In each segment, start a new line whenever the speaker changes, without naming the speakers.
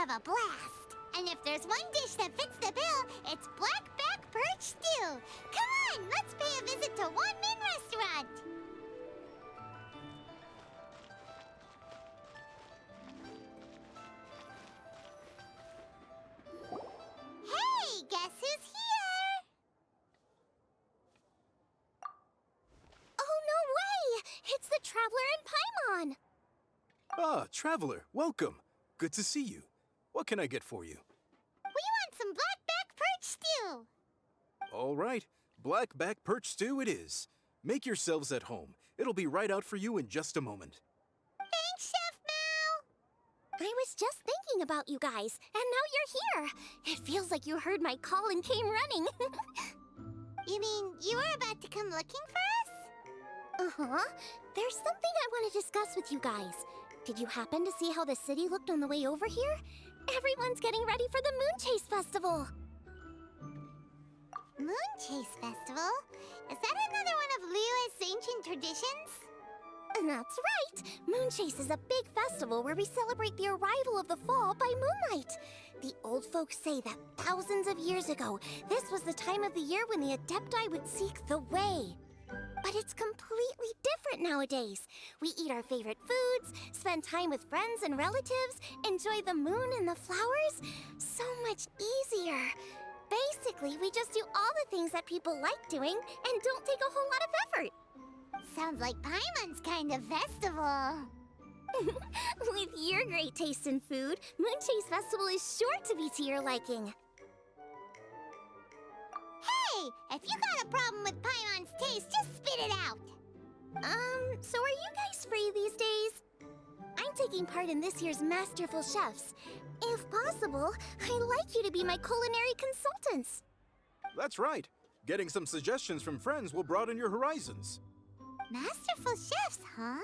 have a blast. And if there's one dish that fits the bill, it's blackback perch stew. Come on, let's pay a visit to One Min Restaurant. Hey, guess who's here?
Oh, no way! It's the Traveler and Paimon!
Ah, Traveler, welcome. Good to see you. What can I get for you?
We want some blackback perch stew.
All right, blackback perch stew it is. Make yourselves at home. It'll be right out for you in just a moment.
Thanks, Chef Mao.
I was just thinking about you guys, and now you're here. It feels like you heard my call and came running.
You mean you were about to come looking for us?
Uh-huh. There's something I want to discuss with you guys. Did you happen to see how the city looked on the way over here? Everyone's getting ready for the Moon Chase Festival.
Moon Chase Festival? Is that another one of Liyue's ancient traditions?
That's right! Moon Chase is a big festival where we celebrate the arrival of the fall by moonlight. The old folks say that thousands of years ago, this was the time of the year when the Adepti would seek the way. But it's completely different nowadays. We eat our favorite foods, spend time with friends and relatives, enjoy the moon and the flowers. So much easier. Basically, we just do all the things that people like doing and don't take a whole lot of effort.
Sounds like Paimon's kind of festival.
With your great taste in food, Moon Chase Festival is sure to be to your liking.
Hey, if you got a problem with Paimon's taste, just spit it out.
So are you guys free these days? I'm taking part in this year's Masterful Chefs. If possible, I'd like you to be my culinary consultants.
That's right. Getting some suggestions from friends will broaden your horizons.
Masterful chefs, huh?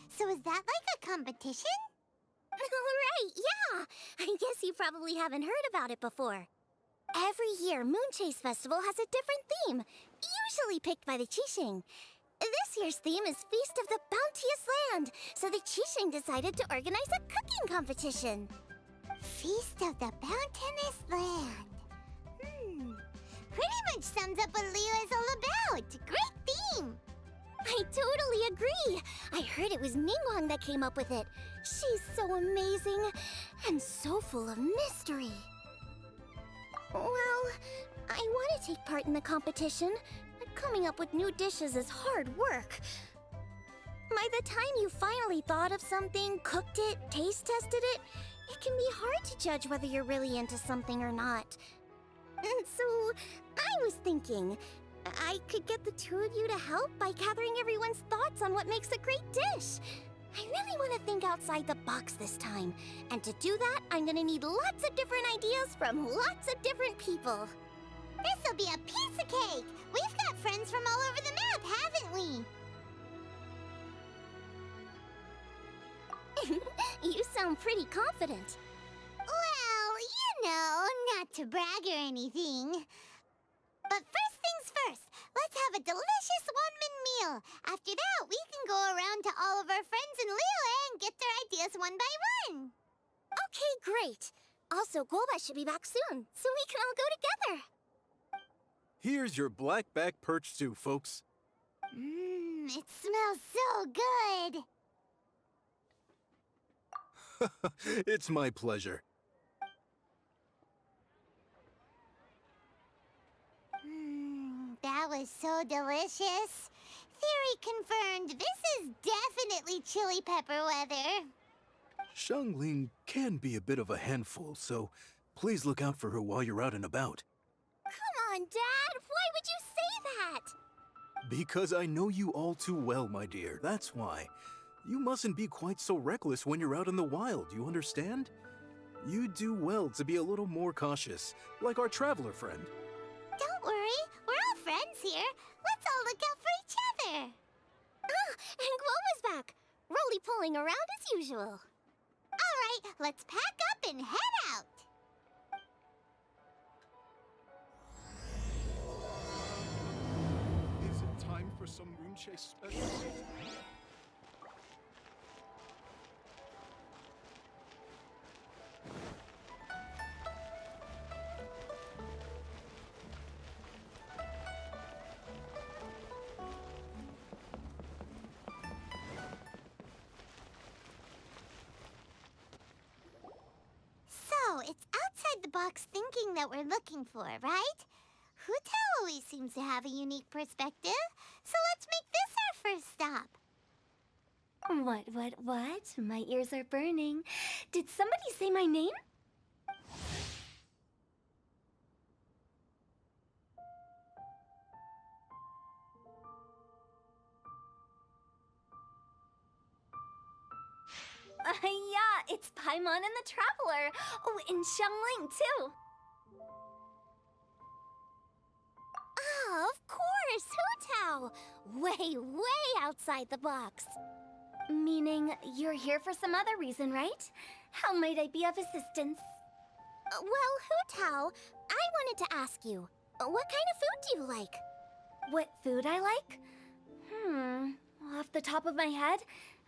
So is that like a competition?
Right, yeah. I guess you probably haven't heard about it before. Every year, Moon Chase Festival has a different theme, usually picked by the Qixing. This year's theme is Feast of the Bounteous Land, so the Qixing decided to organize a cooking competition.
Feast of the Bounteous Land. Pretty much sums up what Liyue is all about. Great theme.
I totally agree. I heard it was Ningguang that came up with it. She's so amazing and so full of mystery. Well, I want to take part in the competition, but coming up with new dishes is hard work. By the time you finally thought of something, cooked it, taste tested it, it can be hard to judge whether you're really into something or not. And so, I was thinking, I could get the two of you to help by gathering everyone's thoughts on what makes a great dish. I really want to think outside the box this time. And to do that, I'm going to need lots of different ideas from lots of different people.
This'll be a piece of cake. We've got friends from all over the map, haven't we?
You sound pretty confident.
Well, you know, not to brag or anything. But first things first, let's have a delicious one-min meal. After that, we can go around to all of our friends in Liyue and get their ideas one by one.
Okay, great. Also, Golba should be back soon, so we can all go together.
Here's your blackback perch stew, folks.
It smells so good.
It's my pleasure.
That was so delicious. Theory confirmed, this is definitely chili pepper weather.
Xiangling can be a bit of a handful, so please look out for her while you're out and about.
Come on, Dad. Why would you say that?
Because I know you all too well, my dear. That's why. You mustn't be quite so reckless when you're out in the wild, you understand? You do well to be a little more cautious, like our traveler friend.
Don't worry, we're all friends here. Let's all look out for each other.
Ah, and Guoma's back. Roly-poling around as usual.
All right, let's pack up and head out.
Is it time for some Moon Chase specials?
box thinking that we're looking for, right? Hutao always seems to have a unique perspective, so let's make this our first stop.
What? My ears are burning. Did somebody say my name? Yeah, it's Paimon and the Traveler. Oh, and Xiangling, too.
Ah, of course, Hutao! Way outside the box.
Meaning you're here for some other reason, right? How might I be of assistance?
Well, Hutao, I wanted to ask you, what kind of food do you like?
What food I like? Off the top of my head,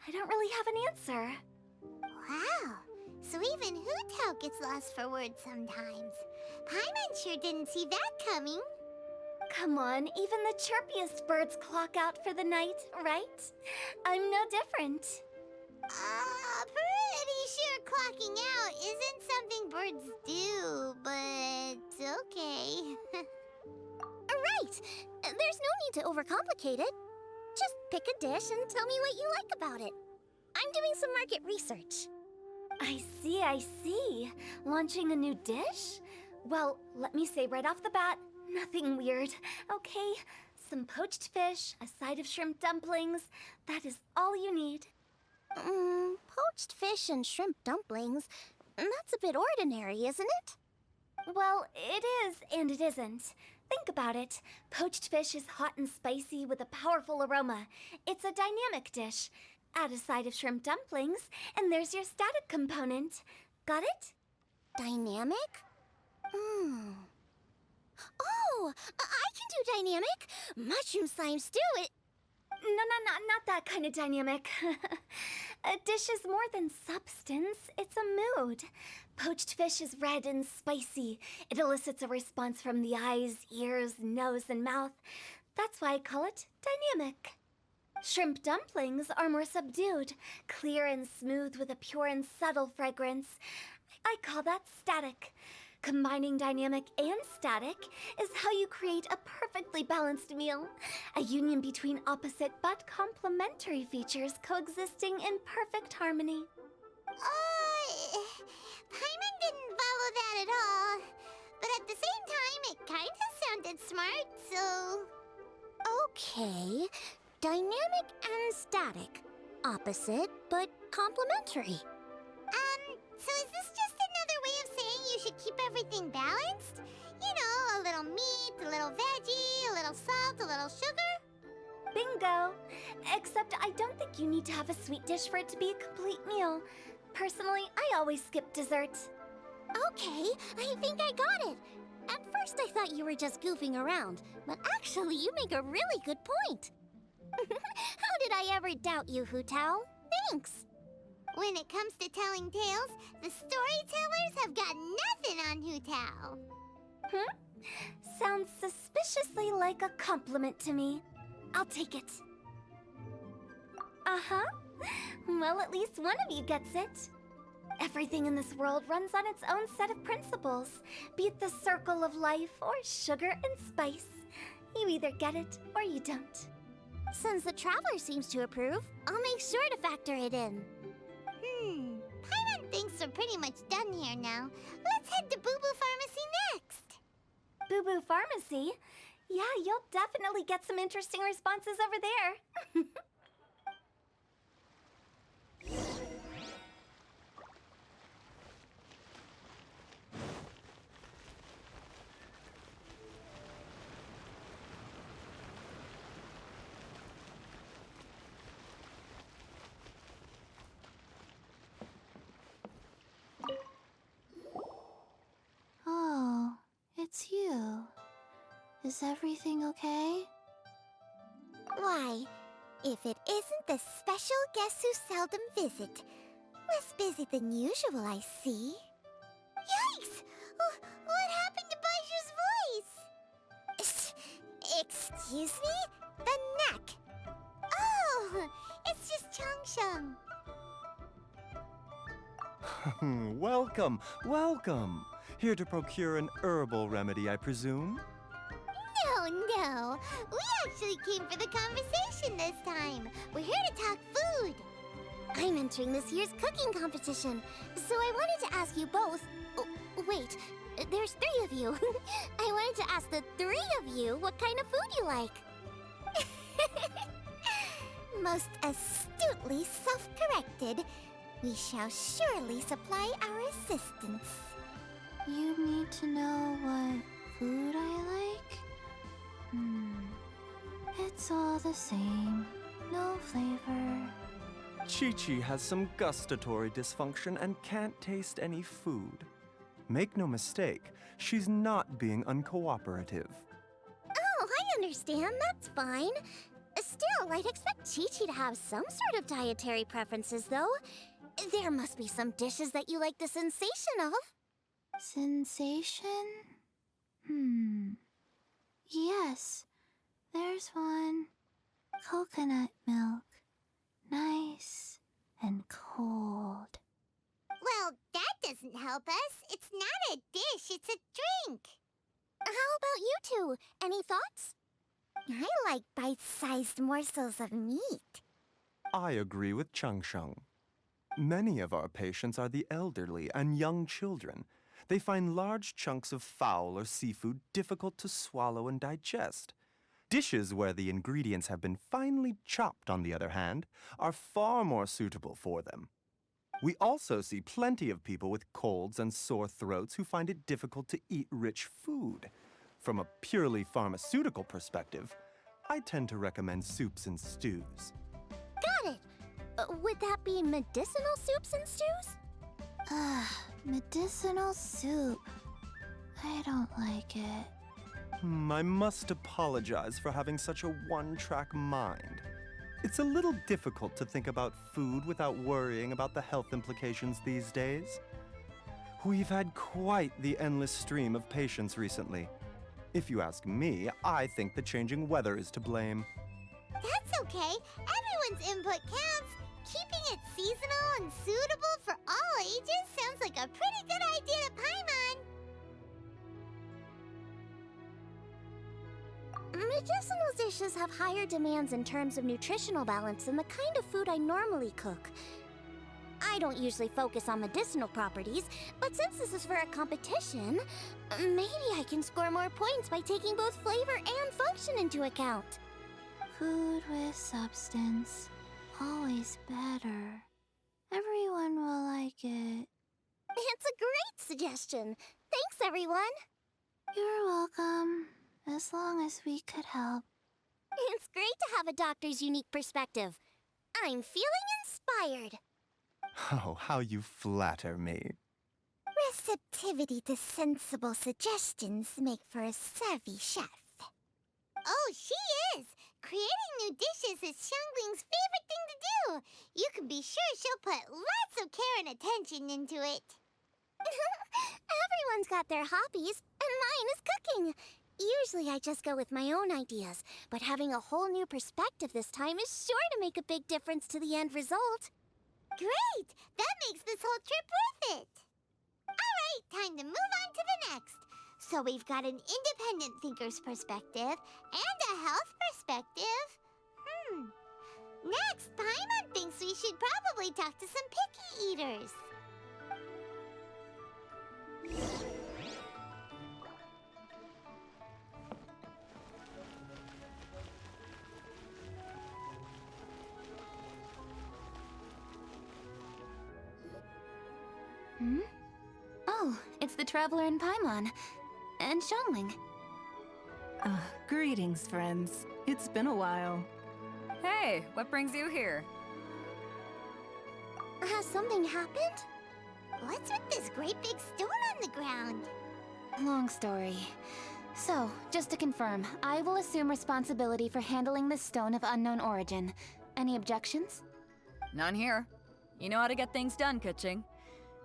I don't really have an answer.
Wow, so even Hutao gets lost for words sometimes. Paimon sure didn't see that coming.
Come on, even the chirpiest birds clock out for the night, right? I'm no different.
Pretty sure clocking out isn't something birds do, but okay.
Right! There's no need to overcomplicate it. Just pick a dish and tell me what you like about it. I'm doing some market research.
I see. Launching a new dish? Well, let me say right off the bat, nothing weird, okay? Some poached fish, a side of shrimp dumplings. That is all you need.
Poached fish and shrimp dumplings. That's a bit ordinary, isn't it?
Well, it is and it isn't. Think about it. Poached fish is hot and spicy with a powerful aroma. It's a dynamic dish. Add a side of shrimp dumplings, and there's your static component. Got it?
Dynamic? Oh, I can do dynamic. Mushroom slime stew it.
No, not that kind of dynamic. A dish is more than substance, it's a mood. Poached fish is red and spicy. It elicits a response from the eyes, ears, nose, and mouth. That's why I call it dynamic. Shrimp dumplings are more subdued, clear and smooth with a pure and subtle fragrance. I call that static. Combining dynamic and static is how you create a perfectly balanced meal. A union between opposite but complementary features coexisting in perfect harmony.
Paimon didn't follow that at all. But at the same time, it kinda sounded smart, so...
Okay, dynamic and static. Opposite, but complementary.
So is this just another way of saying you should keep everything balanced? You know, a little meat, a little veggie, a little salt, a little sugar?
Bingo! Except I don't think you need to have a sweet dish for it to be a complete meal. Personally, I always skip dessert.
Okay, I think I got it. At first I thought you were just goofing around, but actually you make a really good point. How did I ever doubt you, Hutao? Thanks.
When it comes to telling tales, the storytellers have got nothing on Hutao.
Sounds suspiciously like a compliment to me. I'll take it. Well, at least one of you gets it. Everything in this world runs on its own set of principles, be it the circle of life or sugar and spice. You either get it or you don't.
Since the Traveler seems to approve, I'll make sure to factor it in.
Paimon thinks we're pretty much done here now. Let's head to Boo Boo Pharmacy next.
Boo Boo Pharmacy? Yeah, you'll definitely get some interesting responses over there.
Oh, it's you. Is everything okay?
Why, if it isn't the special guests who seldom visit. Less busy than usual, I see.
Yikes! What happened to Baishu's voice?
Excuse me? The neck.
Oh, it's just Changsheng.
Welcome. Here to procure an herbal remedy, I presume?
No. We actually came for the conversation this time. We're here to talk food.
I'm entering this year's cooking competition, so I wanted to ask you both. Oh, wait, there's 3 of you. I wanted to ask the 3 of you what kind of food you like.
Most astutely self-corrected. We shall surely supply our assistance.
You need to know what food I like? It's all the same. No flavor.
Chi-Chi has some gustatory dysfunction and can't taste any food. Make no mistake, she's not being uncooperative.
Oh, I understand. That's fine. Still, I'd expect Chi-Chi to have some sort of dietary preferences, though. There must be some dishes that you like the sensation of.
Sensation? Yes, there's one. Coconut milk. Nice and cold.
Well, that doesn't help us. It's not a dish, it's a drink.
How about you two? Any thoughts?
I like bite-sized morsels of meat.
I agree with Chang-Sheng. Many of our patients are the elderly and young children. They find large chunks of fowl or seafood difficult to swallow and digest. Dishes where the ingredients have been finely chopped, on the other hand, are far more suitable for them. We also see plenty of people with colds and sore throats who find it difficult to eat rich food. From a purely pharmaceutical perspective, I tend to recommend soups and stews.
Got it. Would that be medicinal soups and stews?
Medicinal soup. I don't like it.
I must apologize for having such a one-track mind. It's a little difficult to think about food without worrying about the health implications these days. We've had quite the endless stream of patients recently. If you ask me, I think the changing weather is to blame.
That's okay. Everyone's input counts. Keeping it seasonal and suitable for all ages sounds like a pretty good idea to Paimon.
Medicinal dishes have higher demands in terms of nutritional balance than the kind of food I normally cook. I don't usually focus on medicinal properties, but since this is for a competition, maybe I can score more points by taking both flavor and function into account.
Food with substance. Always better. Everyone will like it.
It's a great suggestion. Thanks, everyone.
You're welcome. As long as we could help.
It's great to have a doctor's unique perspective. I'm feeling inspired.
Oh, how you flatter me.
Receptivity to sensible suggestions make for a savvy chef. Oh, she is! Creating new dishes is Xiangling's favorite thing to do. You can be sure she'll put lots of care and attention into it.
Everyone's got their hobbies, and mine is cooking. Usually I just go with my own ideas, but having a whole new perspective this time is sure to make a big difference to the end result.
Great! That makes this whole trip worth it. All right, time to move on to the next. So we've got an independent thinker's perspective and a health perspective. Next, Paimon thinks we should probably talk to some picky eaters.
Oh, it's the Traveler and Paimon. And Xiangling.
Greetings, friends. It's been a while.
Hey, what brings you here?
Has something happened?
What's with this great big stone on the ground?
Long story. So, just to confirm, I will assume responsibility for handling this stone of unknown origin. Any objections?
None here. You know how to get things done, Keqing.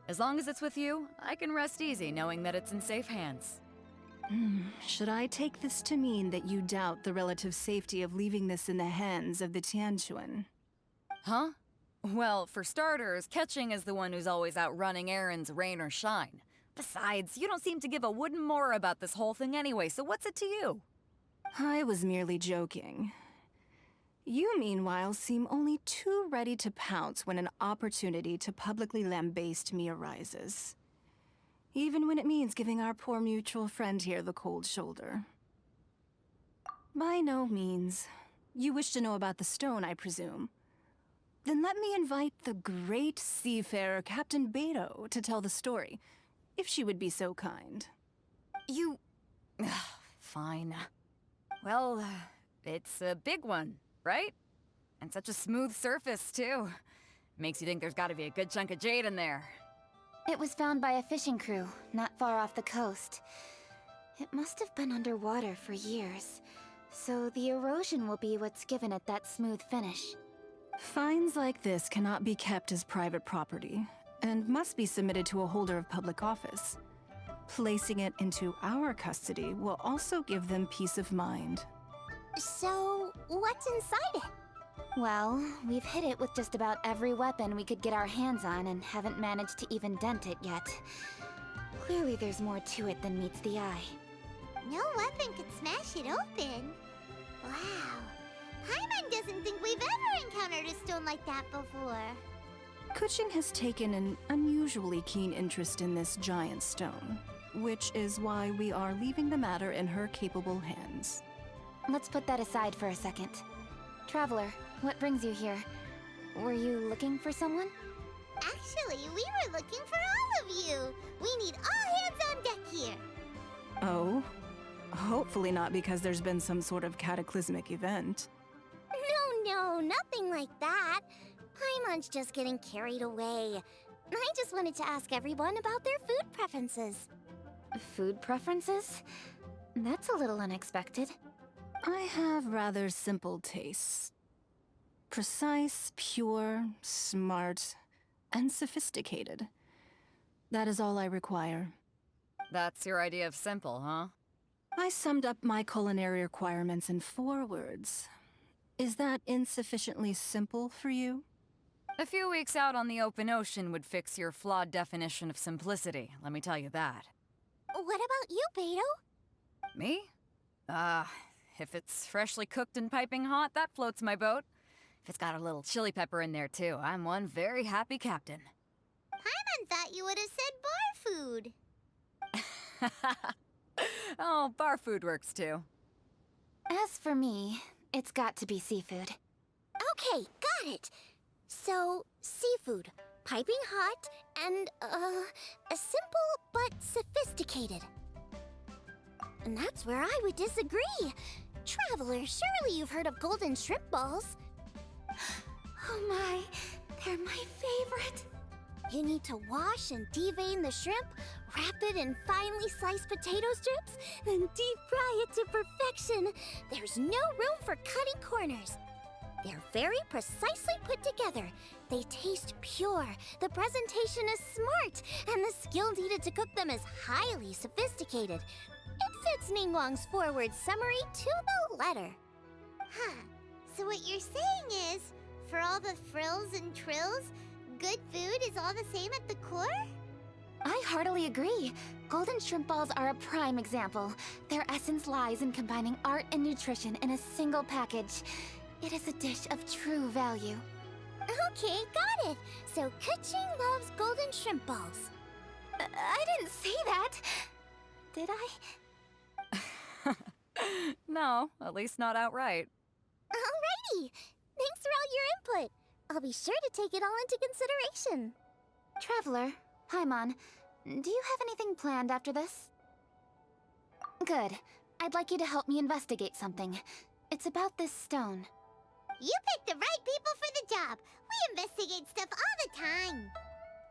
As long as it's with you, I can rest easy knowing that it's in safe hands.
Should I take this to mean that you doubt the relative safety of leaving this in the hands of the Tianquan?
Huh? Well, for starters, Keqing is the one who's always out running errands, rain or shine. Besides, you don't seem to give a wooden more about this whole thing anyway, so what's it to you?
I was merely joking. You, meanwhile, seem only too ready to pounce when an opportunity to publicly lambaste me arises. Even when it means giving our poor mutual friend here the cold shoulder. By no means. You wish to know about the stone, I presume. Then let me invite the great seafarer Captain Beto to tell the story, if she would be so kind.
You... Fine. Well, it's a big one, right? And such a smooth surface, too. Makes you think there's gotta be a good chunk of jade in there.
It was found by a fishing crew, not far off the coast. It must have been underwater for years, so the erosion will be what's given it that smooth finish.
Finds like this cannot be kept as private property, and must be submitted to a holder of public office. Placing it into our custody will also give them peace of mind.
So, what's inside it?
Well, we've hit it with just about every weapon we could get our hands on and haven't managed to even dent it yet. Clearly there's more to it than meets the eye.
No weapon could smash it open. Wow. Paimon doesn't think we've ever encountered a stone like that before.
Kuching has taken an unusually keen interest in this giant stone, which is why we are leaving the matter in her capable hands.
Let's put that aside for a second. Traveler, what brings you here? Were you looking for someone?
Actually, we were looking for all of you. We need all hands on deck here.
Oh? Hopefully not because there's been some sort of cataclysmic event.
No, nothing like that. Paimon's just getting carried away. I just wanted to ask everyone about their food preferences.
Food preferences? That's a little unexpected.
I have rather simple tastes. Precise, pure, smart, and sophisticated. That is all I require.
That's your idea of simple, huh?
I summed up my culinary requirements in 4 words. Is that insufficiently simple for you?
A few weeks out on the open ocean would fix your flawed definition of simplicity, let me tell you that.
What about you, Beto?
Me? If it's freshly cooked and piping hot, that floats my boat. If it's got a little chili pepper in there, too, I'm one very happy captain.
Paimon thought you would have said bar food.
Oh, bar food works, too.
As for me, it's got to be seafood.
Okay, got it. So, seafood, piping hot, and, simple but sophisticated. And that's where I would disagree. Traveler, surely you've heard of golden shrimp balls.
Oh my, they're my favorite.
You need to wash and devein the shrimp, wrap it in finely sliced potato strips, then deep fry it to perfection. There's no room for cutting corners. They're very precisely put together. They taste pure, the presentation is smart, and the skill needed to cook them is highly sophisticated. It fits Ningguang's forward summary to the letter.
Huh. So what you're saying is, for all the frills and trills, good food is all the same at the core?
I heartily agree. Golden shrimp balls are a prime example. Their essence lies in combining art and nutrition in a single package. It is a dish of true value.
Okay, got it. So Kuching loves golden shrimp balls.
I didn't say that. Did I?
No, at least not outright.
Alrighty. Thanks for all your input. I'll be sure to take it all into consideration.
Traveler, Paimon, do you have anything planned after this? Good. I'd like you to help me investigate something. It's about this stone.
You picked the right people for the job. We investigate stuff all the time.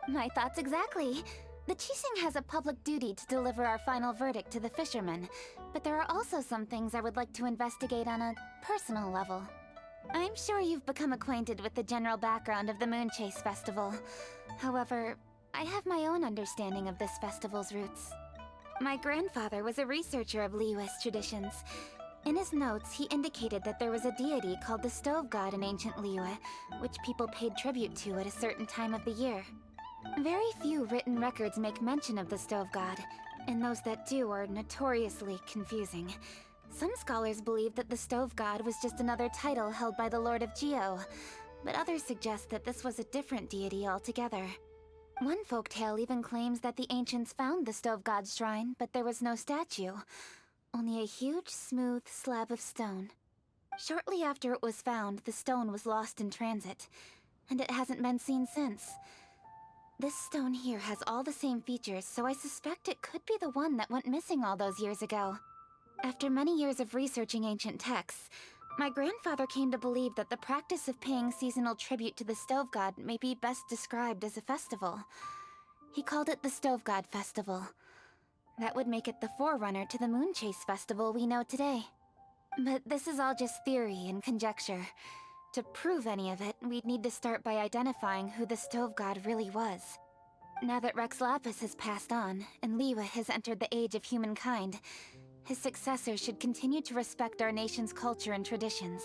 My thoughts exactly. The Qixing has a public duty to deliver our final verdict to the fishermen, but there are also some things I would like to investigate on a personal level. I'm sure you've become acquainted with the general background of the Moonchase Festival. However, I have my own understanding of this festival's roots. My grandfather was a researcher of Liyue's traditions. In his notes, he indicated that there was a deity called the Stove God in ancient Liyue, which people paid tribute to at a certain time of the year. Very few written records make mention of the stove god, and those that do are notoriously confusing. Some scholars believe that the stove god was just another title held by the Lord of Geo, but others suggest that this was a different deity altogether. One folktale even claims that the ancients found the stove god's shrine, but there was no statue, only a huge, smooth slab of stone. Shortly after it was found, the stone was lost in transit, and it hasn't been seen since. This stone here has all the same features, so I suspect it could be the one that went missing all those years ago. After many years of researching ancient texts, my grandfather came to believe that the practice of paying seasonal tribute to the stove god may be best described as a festival. He called it the Stove God Festival. That would make it the forerunner to the Moon Chase Festival we know today. But this is all just theory and conjecture. To prove any of it, we'd need to start by identifying who the stove god really was. Now that Rex Lapis has passed on, and Liwa has entered the age of humankind, his successor should continue to respect our nation's culture and traditions,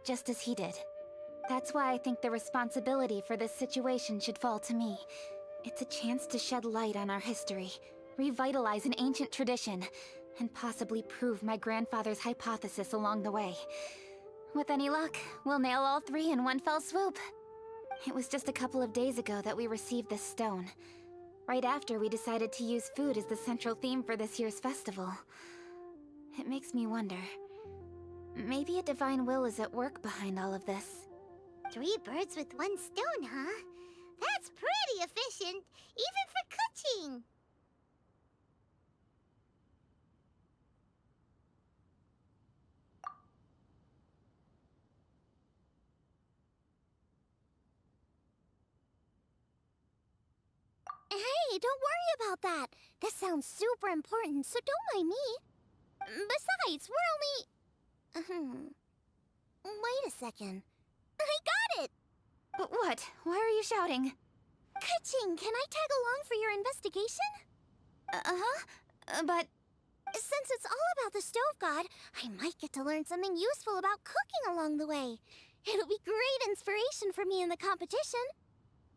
just as he did. That's why I think the responsibility for this situation should fall to me. It's a chance to shed light on our history, revitalize an ancient tradition, and possibly prove my grandfather's hypothesis along the way. With any luck, we'll nail all three in one fell swoop. It was just a couple of days ago that we received this stone, right after we decided to use food as the central theme for this year's festival. It makes me wonder, maybe a divine will is at work behind all of this.
3 birds with 1 stone, huh? That's pretty efficient, even for cooking.
Hey, don't worry about that. This sounds super important, so don't mind me. Besides, we're only... Wait a second. I got it!
What? Why are you shouting?
Ka-ching, can I tag along for your investigation?
But...
Since it's all about the stove god, I might get to learn something useful about cooking along the way. It'll be great inspiration for me in the competition.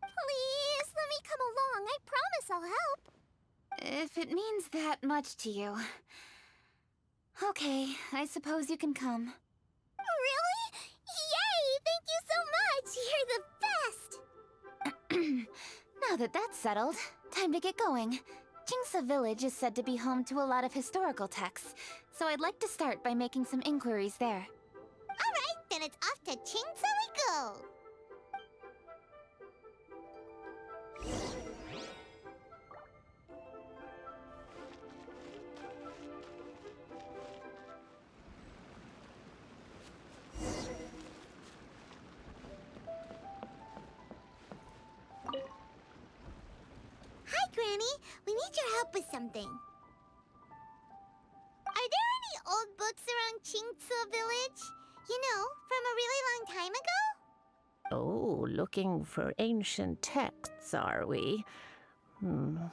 Please, let me come along. I promise I'll help.
if it means that much to you... Okay, I suppose you can come.
Really? Yay! Thank you so much! You're the best!
Now that that's settled, time to get going. Jingsa Village is said to be home to a lot of historical texts, so I'd like to start by making some inquiries there.
Alright, then it's off to Chingsa we go. Hi, Granny. We need your help with something. Are there any old books around Chingsa Village? You know, from a really long time ago?
Oh, looking for ancient texts, are we?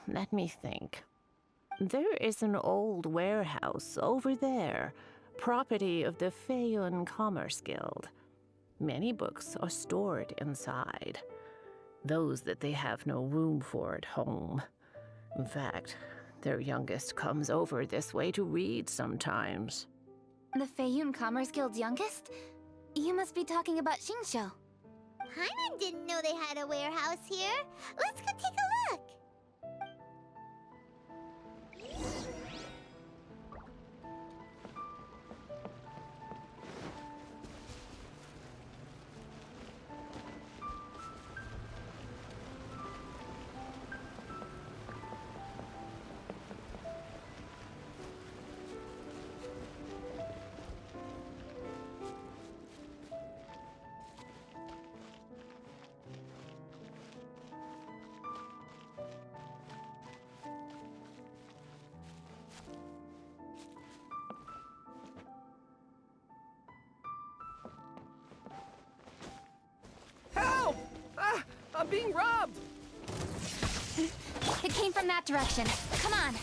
Let me think. There is an old warehouse over there, property of the Feiyun Commerce Guild. Many books are stored inside. Those that they have no room for at home. In fact, their youngest comes over this way to read sometimes.
The Feiyun Commerce Guild's youngest? You must be talking about Xingqiu.
Paimon didn't know they had a warehouse here. Let's go take a look.
Help! Ah! I'm being robbed!
It came from that direction. Come on.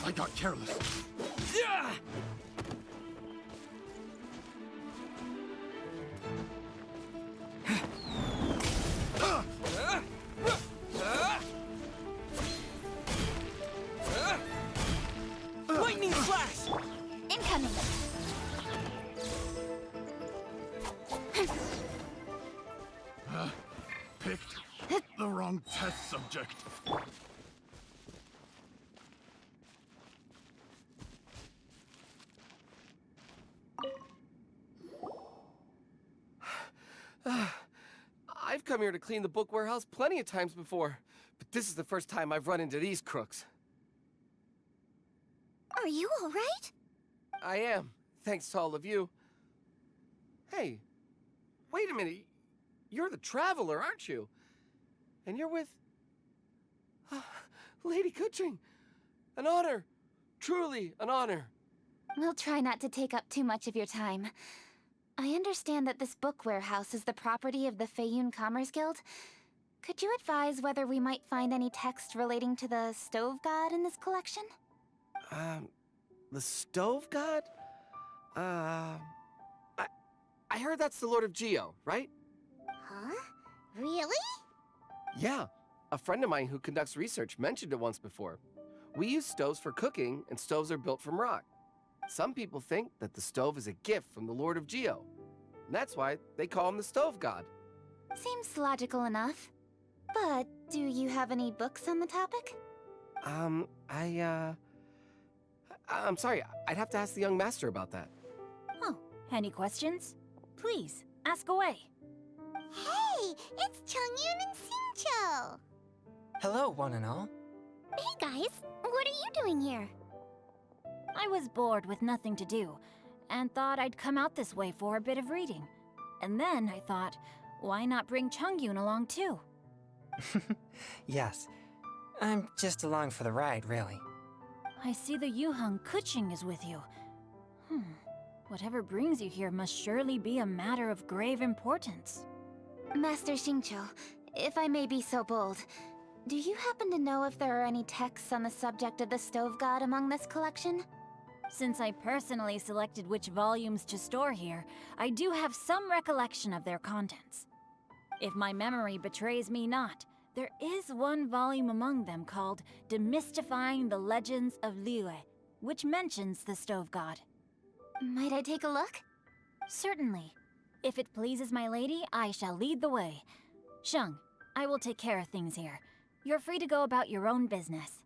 I got careless. wrong test subject.
I've come here to clean the book warehouse plenty of times before, but this is the first time I've run into these crooks.
Are you all right?
I am, thanks to all of you. Hey, wait a minute. You're the traveler, aren't you? And you're with... Lady Kuching. An honor. Truly an honor.
We'll try not to take up too much of your time. I understand that this book warehouse is the property of the Feiyun Commerce Guild. Could you advise whether we might find any text relating to the stove god in this collection?
The stove god? I heard that's the Lord of Geo, right?
Huh? Really?
Yeah. A friend of mine who conducts research mentioned it once before. We use stoves for cooking, and stoves are built from rock. Some people think that the stove is a gift from the Lord of Geo. And that's why they call him the stove god.
Seems logical enough. But do you have any books on the topic?
I'm sorry, I'd have to ask the young master about that.
Oh, any questions? Please, ask away.
Hey, it's Chongyun and Xingqiu.
Hello, one and all.
Hey guys, what are you doing here?
I was bored with nothing to do, and thought I'd come out this way for a bit of reading. And then I thought, why not bring Chongyun along too?
Yes, I'm just along for the ride, really.
I see the Yuheng Kuching is with you. Whatever brings you here must surely be a matter of grave importance.
Master Xingqiu, if I may be so bold, do you happen to know if there are any texts on the subject of the stove god among this collection?
Since I personally selected which volumes to store here, I do have some recollection of their contents. If my memory betrays me not, there is one volume among them called Demystifying the Legends of Liyue, which mentions the stove god.
Might I take a look?
Certainly. If it pleases my lady, I shall lead the way. Sheng, I will take care of things here. You're free to go about your own business.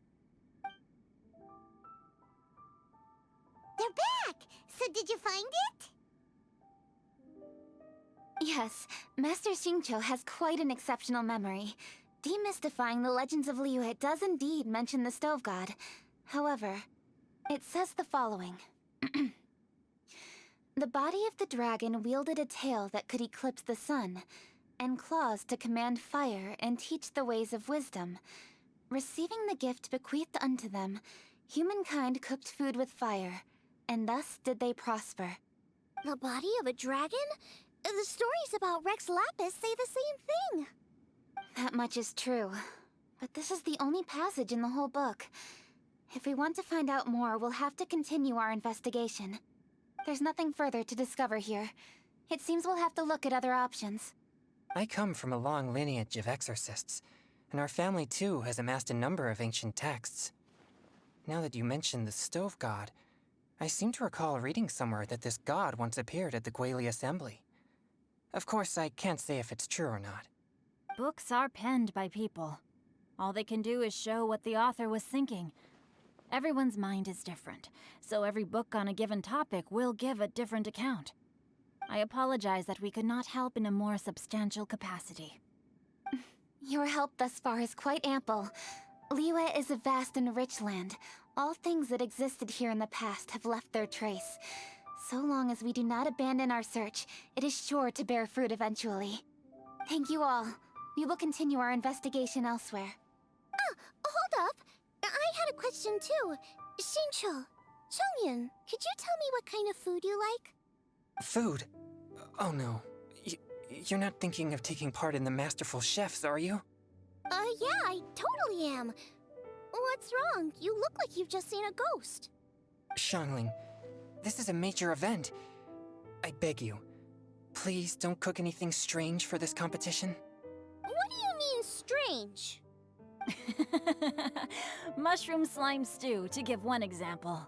They're back! So did you find it?
Yes, Master Xingqiu has quite an exceptional memory. Demystifying the Legends of Liyue does indeed mention the stove god. However, it says the following. The body of the dragon wielded a tail that could eclipse the sun, and claws to command fire and teach the ways of wisdom. Receiving the gift bequeathed unto them, humankind cooked food with fire, and thus did they prosper.
The body of a dragon? The stories about Rex Lapis say the same thing.
That much is true, but this is the only passage in the whole book. If we want to find out more, we'll have to continue our investigation. There's nothing further to discover here. It seems we'll have to look at other options.
I come from a long lineage of exorcists, and our family too has amassed a number of ancient texts. Now that you mention the stove god, I seem to recall reading somewhere that this god once appeared at the Guili Assembly. Of course, I can't say if it's true or not.
Books are penned by people. All they can do is show what the author was thinking. Everyone's mind is different, so every book on a given topic will give a different account. I apologize that we could not help in a more substantial capacity.
Your help thus far is quite ample. Liyue is a vast and rich land. All things that existed here in the past have left their trace. So long as we do not abandon our search, it is sure to bear fruit eventually. Thank you all. We will continue our investigation elsewhere.
Hold up. I had a question too. Xingqiu, Chongyun, could you tell me what kind of food you like?
Food? Oh no. You're not thinking of taking part in the Masterful Chefs, are you?
Yeah, I totally am. What's wrong? You look like you've just seen a ghost.
Xiangling, this is a major event. I beg you, please don't cook anything strange for this competition.
What do you mean, strange?
Mushroom slime stew, to give one example.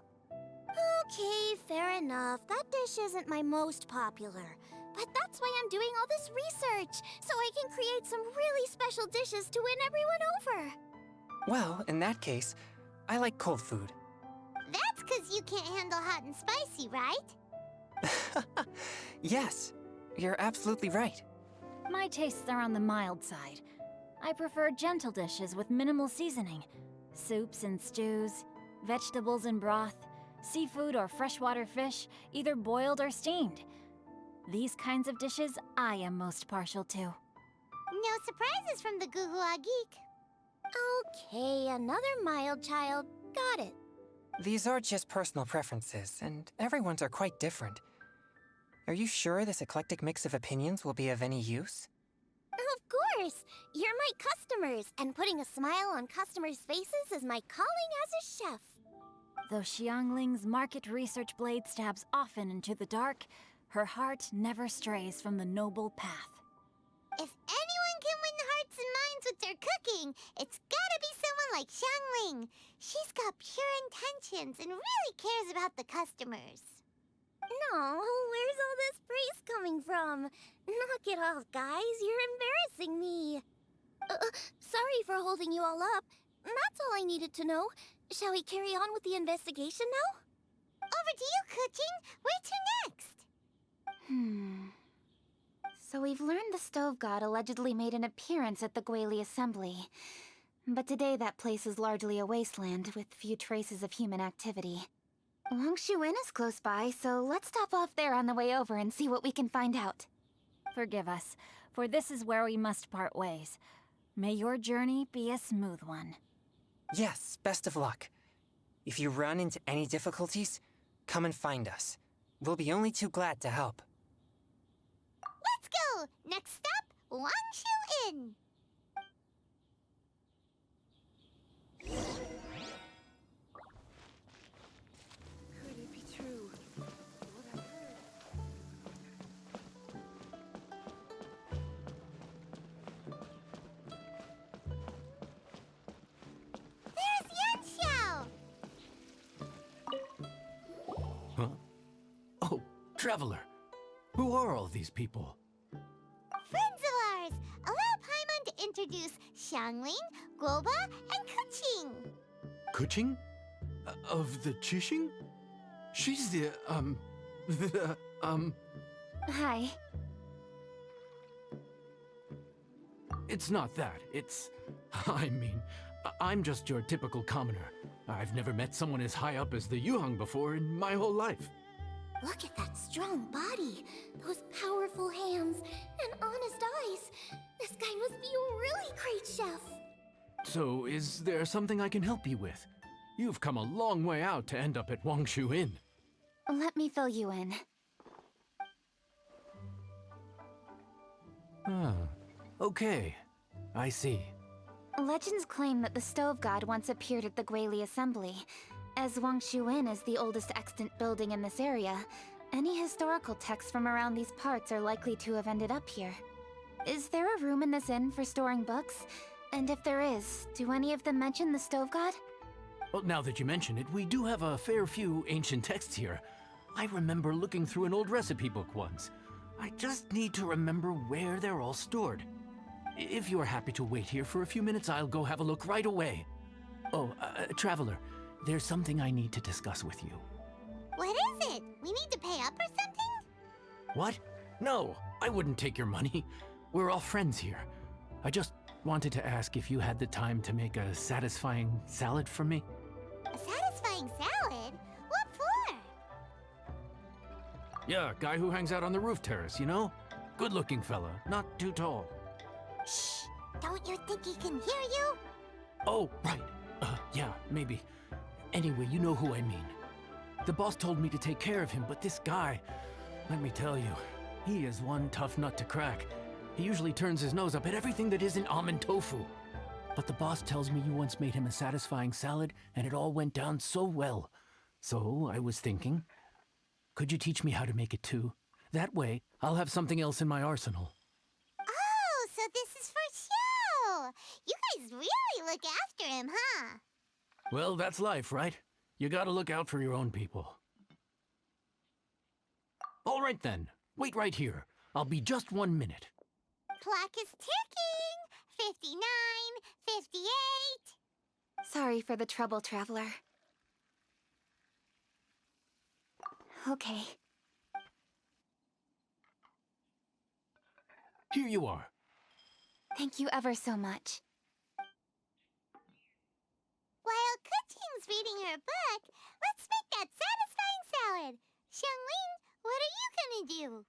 Okay, fair enough. That dish isn't my most popular. But that's why I'm doing all this research, so I can create some really special dishes to win everyone over.
Well, in that case, I like cold food.
That's 'cause you can't handle hot and spicy, right?
Yes, you're absolutely right.
My tastes are on the mild side. I prefer gentle dishes with minimal seasoning. Soups and stews, vegetables and broth, seafood or freshwater fish, either boiled or steamed. These kinds of dishes I am most partial to.
No surprises from the Goo-Goo Geek.
Okay, another mild child. Got it.
These are just personal preferences, and everyone's are quite different. Are you sure this eclectic mix of opinions will be of any use?
Of course! You're my customers, and putting a smile on customers' faces is my calling as a chef.
Though Xiangling's market research blade stabs often into the dark, her heart never strays from the noble path.
If anyone can win hearts and minds with their cooking, it's gotta be someone like Xiangling. She's got pure intentions and really cares about the customers.
No, where's all this praise coming from? Knock it off, guys. You're embarrassing me. Sorry for holding you all up. That's all I needed to know. Shall we carry on with the investigation now?
Over to you, Kuching. Where to next?
So we've learned the Stove God allegedly made an appearance at the Guili Assembly. But today that place is largely a wasteland with few traces of human activity. Wangshu Inn is close by, so let's stop off there on the way over and see what we can find out.
Forgive us, for this is where we must part ways. May your journey be a smooth one.
Yes, best of luck. If you run into any difficulties, come and find us. We'll be only too glad to help.
Let's go! Next stop, Wangshu Inn.
Could it be true? What I've heard.
There's Yanxiao!
Huh? Oh, Traveler. Who are all these people?
Friends of ours! Allow Paimon to introduce Xiangling, Guoba, and Kuching.
Kuching? Of the Chishing? She's the,
Hi.
It's not that. It's... I mean, I'm just your typical commoner. I've never met someone as high up as the Yuheng before in my whole life.
Look at that strong body, those powerful hands, and honest eyes. This guy must be a really great chef.
So, is there something I can help you with? You've come a long way out to end up at Wangshu Inn.
Let me fill you in.
Ah, okay. I see.
Legends claim that the Stove God once appeared at the Guili Assembly. As Wangshu Inn is the oldest extant building in this area, any historical texts from around these parts are likely to have ended up here. Is there a room in this inn for storing books? And if there is, do any of them mention the Stove God?
Well, now that you mention it, we do have a fair few ancient texts here. I remember looking through an old recipe book once. I just need to remember where they're all stored. If you are happy to wait here for a few minutes, I'll go have a look right away. Oh, Traveler, there's something I need to discuss with you.
What is it? We need to pay up or something?
What? No, I wouldn't take your money. We're all friends here. I just wanted to ask if you had the time to make a satisfying salad for me.
A satisfying salad? What for?
Yeah, guy who hangs out on the roof terrace, you know? Good-looking fella, not too tall.
Shh! Don't you think he can hear you?
Oh, right. Yeah, maybe. Anyway, you know who I mean. The boss told me to take care of him, but this guy, let me tell you, he is one tough nut to crack. He usually turns his nose up at everything that isn't almond tofu. But the boss tells me you once made him a satisfying salad, and it all went down so well. So I was thinking, could you teach me how to make it too? That way, I'll have something else in my arsenal.
Oh, so this is for show! You guys really look after him, huh?
Well, that's life, right? You gotta look out for your own people. right then. Wait right here. I'll be just 1 minute.
Clock is ticking. 59, 58.
Sorry for the trouble, Traveler. Okay.
Here you are.
Thank you ever so much.
While Kuching's reading her book, let's make that satisfying salad. Xiangling, what are you gonna do?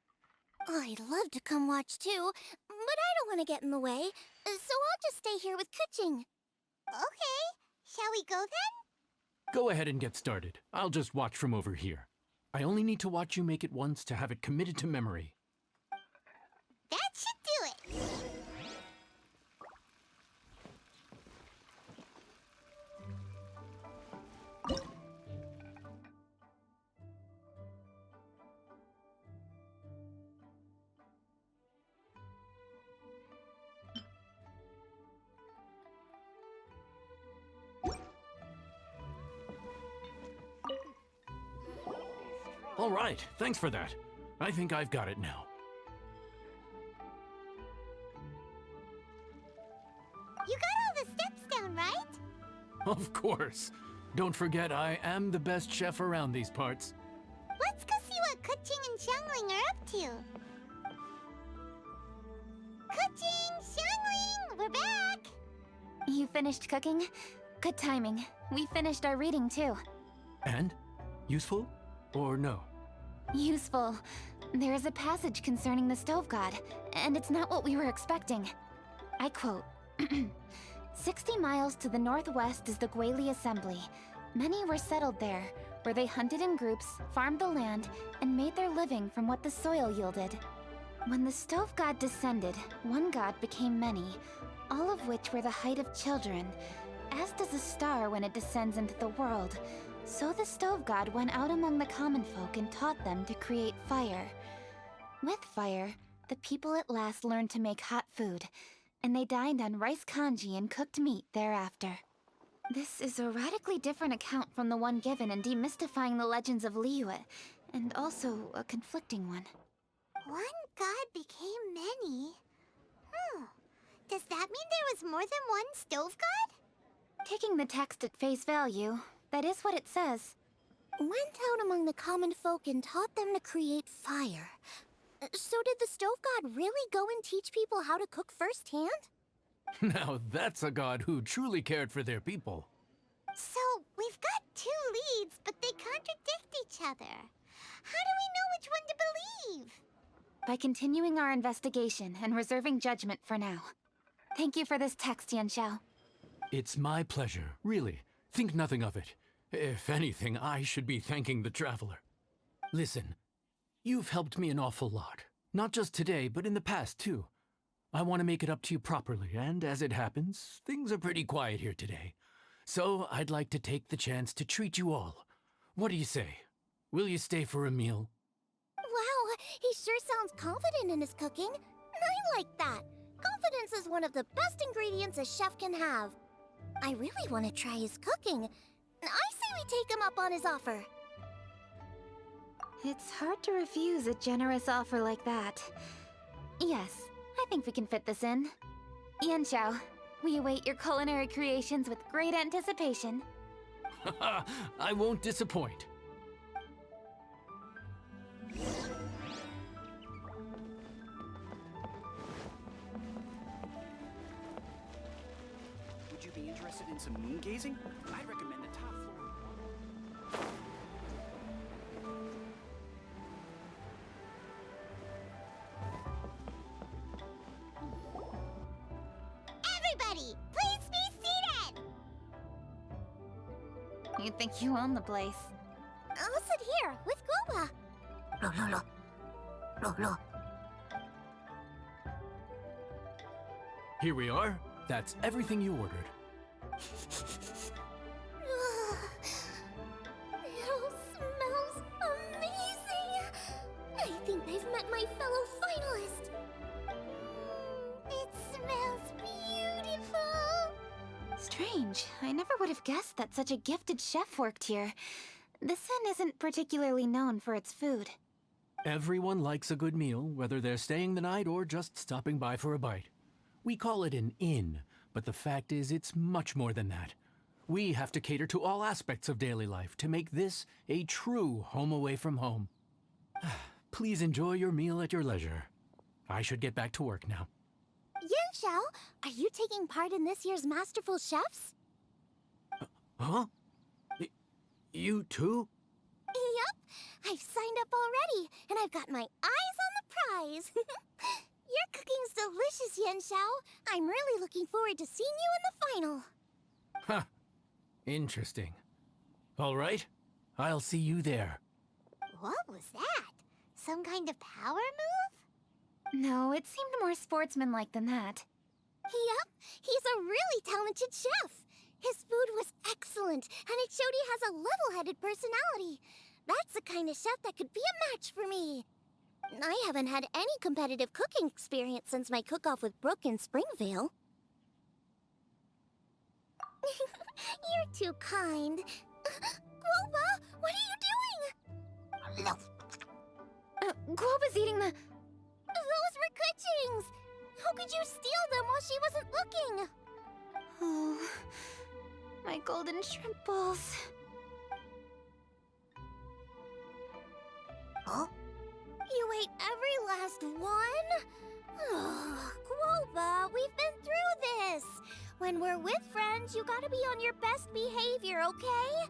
I'd love to come watch too, but I don't want to get in the way, so I'll just stay here with Kuching.
Okay, shall we go then?
Go ahead and get started. I'll just watch from over here. I only need to watch you make it once to have it committed to memory.
That should do it.
All right, thanks for that. I think I've got it now.
You got all the steps down, right?
Of course. Don't forget, I am the best chef around these parts.
Let's go see what Kuching and Xiangling are up to. Kuching, Xiangling, we're back!
You finished cooking? Good timing. We finished our reading too.
And? Useful? Or no?
Useful. There is a passage concerning the stove god, and it's not what we were expecting. I quote, 60 miles to the northwest is the Guili Assembly. Many were settled there, where they hunted in groups, farmed the land, and made their living from what the soil yielded. When the stove god descended, one god became many, all of which were the height of children. As does a star when it descends into the world, so the stove god went out among the common folk and taught them to create fire. With fire, the people at last learned to make hot food, and they dined on rice congee and cooked meat thereafter. This is a radically different account from the one given in Demystifying the Legends of Liyue, and also a conflicting one.
One god became many. Does that mean there was more than one stove god?
Taking the text at face value, that is what it says.
Went out among the common folk and taught them to create fire. So did the stove god really go and teach people how to cook firsthand?
Now that's a god who truly cared for their people.
So, we've got two leads, but they contradict each other. How do we know which one to believe?
By continuing our investigation and reserving judgment for now. Thank you for this text, Yanxiao.
It's my pleasure, really. Think nothing of it. If anything, I should be thanking the Traveler. Listen, you've helped me an awful lot. Not just today, but in the past, too. I want to make it up to you properly, and as it happens, things are pretty quiet here today. So I'd like to take the chance to treat you all. What do you say? Will you stay for a meal?
Wow, he sure sounds confident in his cooking. I like that. Confidence is one of the best ingredients a chef can have. I really want to try his cooking. I say we take him up on his offer.
It's hard to refuse a generous offer like that. Yes, I think we can fit this in. Yanxiao, we await your culinary creations with great anticipation.
I won't disappoint.
Would you be interested in some moon gazing? I'd recommend the top floor.
Everybody, please be seated!
You think you own the place.
I'll sit here with Guoba.
Here we are. That's everything you ordered.
It all smells amazing. I think I've met my fellow finalist.
It smells beautiful.
Strange. I never would have guessed that such a gifted chef worked here. This inn isn't particularly known for its food.
Everyone likes a good meal, whether they're staying the night or just stopping by for a bite. We call it an inn, but the fact is it's much more than that. We have to cater to all aspects of daily life to make this a true home away from home. Please enjoy your meal at your leisure. I should get back to work now.
Yan Xiao, are you taking part in this year's Masterful Chefs?
Huh? You too?
Yup, I've signed up already, and I've got my eyes on the prize. Your cooking's delicious, Yan Xiao. I'm really looking forward to seeing you in the final.
Huh. Interesting. All right, I'll see you there.
What was that? Some kind of power move?
No, it seemed more sportsmanlike than that.
Yup, he's a really talented chef. His food was excellent, and it showed he has a level-headed personality. That's the kind of chef that could be a match for me. I haven't had any competitive cooking experience since my cook-off with Brooke in Springvale. You're too kind. Guoba, what are you doing?
Guoba's eating the...
Those were Kuching's! How could you steal them while she wasn't looking?
Oh, my golden shrimp balls.
Huh? You ate every last one? Guoba, we've been through this. When we're with friends, you gotta be on your best behavior, okay?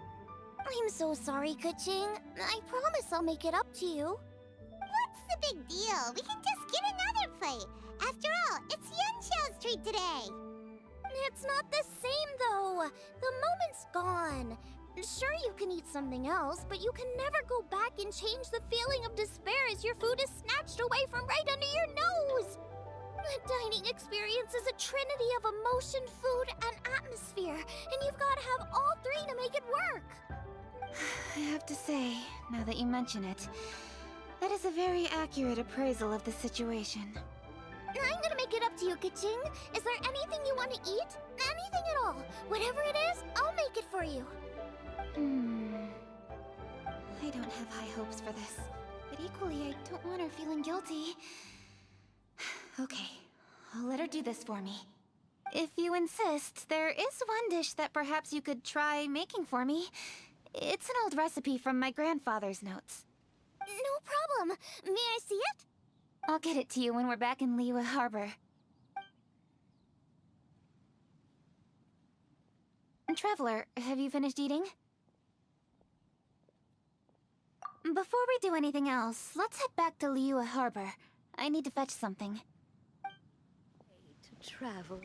I'm so sorry, Kuching. I promise I'll make it up to you.
What's the big deal? We can just get another plate. After all, it's Yan Xiao's treat today.
It's not the same, though. The moment's gone. Sure, you can eat something else, but you can never go back and change the feeling of despair as your food is snatched away from right under your nose. The dining experience is a trinity of emotion, food, and atmosphere, and you've got to have all three to make it work.
I have to say, now that you mention it, that is a very accurate appraisal of the situation.
I'm gonna make it up to you, Kuching. Is there anything you want to eat? Anything at all. Whatever it is, I'll make it for you.
I don't have high hopes for this, but equally I don't want her feeling guilty. Okay, I'll let her do this for me. If you insist, there is one dish that perhaps you could try making for me. It's an old recipe from my grandfather's notes.
No problem. May I see it?
I'll get it to you when we're back in Liyue Harbor. Traveler, have you finished eating? Before we do anything else, let's head back to Liyue Harbor. I need to fetch something.
To travel.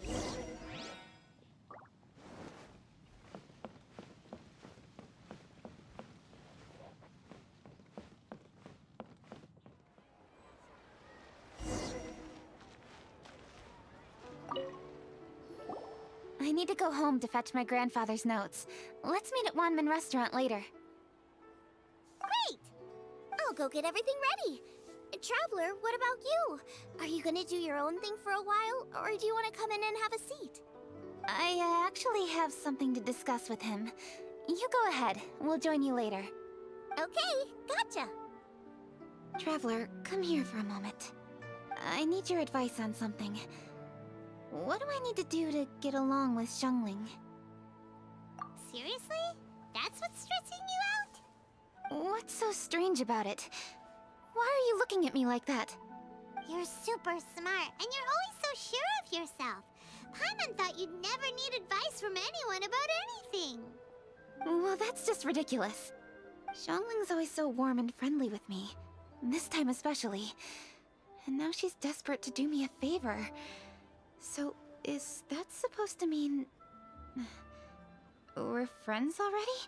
I need to go home to fetch my grandfather's notes. Let's meet at Wanmin Restaurant later.
Great! I'll go get everything ready. Traveler, what about you? Are you gonna do your own thing for a while, or do you want to come in and have a seat?
I actually have something to discuss with him. You go ahead. We'll join you later.
Okay, gotcha.
Traveler, come here for a moment. I need your advice on something. What do I need to do to get along with Xiangling?
Seriously? That's what's stressing you out?
What's so strange about it? Why are you looking at me like that?
You're super smart, and you're always so sure of yourself. Paimon thought you'd never need advice from anyone about anything.
Well, that's just ridiculous. Xiangling's always so warm and friendly with me. This time especially. And now she's desperate to do me a favor. So, is that supposed to mean... we're friends already?